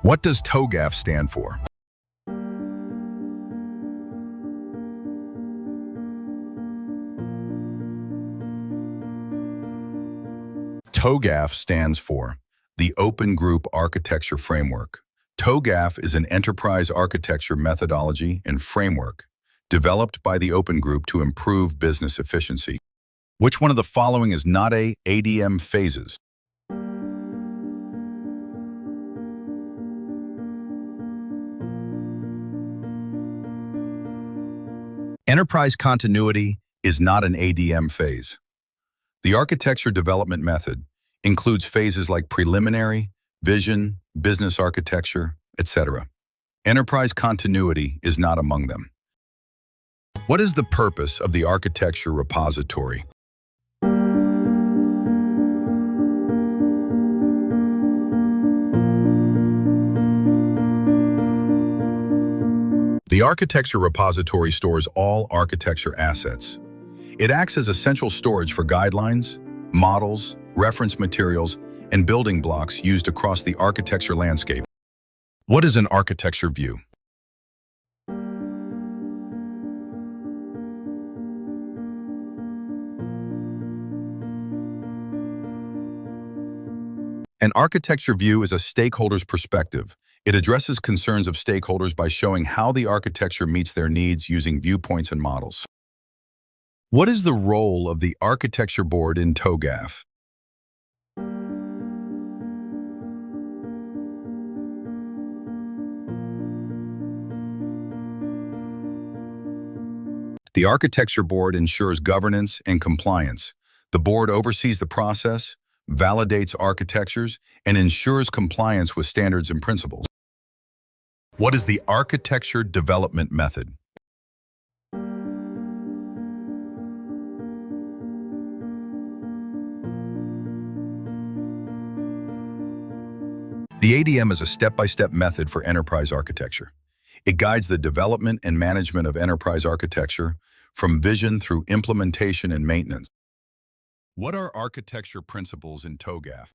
What does TOGAF stand for? TOGAF stands for the Open Group Architecture Framework. TOGAF is an enterprise architecture methodology and framework developed by the Open Group to improve business efficiency. Which one of the following is not a ADM phases? Enterprise continuity is not an ADM phase. The architecture development method includes phases like preliminary, vision, business architecture, etc. Enterprise continuity is not among them. What is the purpose of the architecture repository? The architecture repository stores all architecture assets. It acts as essential storage for guidelines, models, reference materials, and building blocks used across the architecture landscape. What is an architecture view? An architecture view is a stakeholder's perspective. It addresses concerns of stakeholders by showing how the architecture meets their needs using viewpoints and models. What is the role of the architecture board in TOGAF? The architecture board ensures governance and compliance. The board oversees the process, validates architectures, and ensures compliance with standards and principles. What is the architecture development method? The ADM is a step-by-step method for enterprise architecture. It guides the development and management of enterprise architecture from vision through implementation and maintenance. What are architecture principles in TOGAF?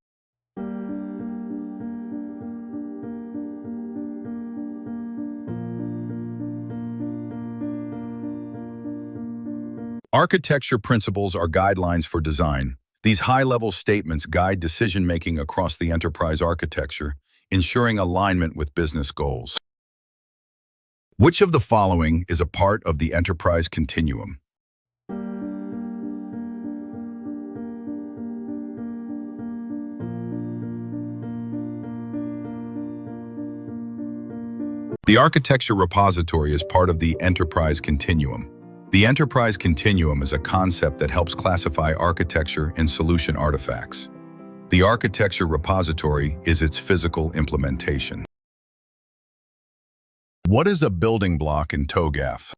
Architecture principles are guidelines for design. These high-level statements guide decision-making across the enterprise architecture, ensuring alignment with business goals. Which of the following is a part of the enterprise continuum? The architecture repository is part of the enterprise continuum. The enterprise continuum is a concept that helps classify architecture and solution artifacts. The architecture repository is its physical implementation. What is a building block in TOGAF?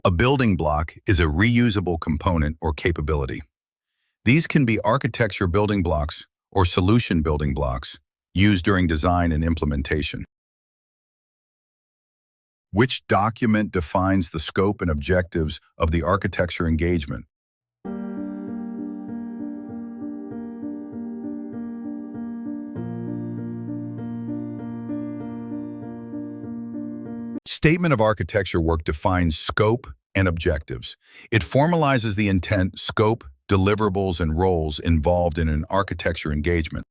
A building block is a reusable component or capability. These can be architecture building blocks or solution building blocks used during design and implementation. Which document defines the scope and objectives of the architecture engagement? Statement of architecture work defines scope and objectives. It formalizes the intent, scope, deliverables, and roles involved in an architecture engagement.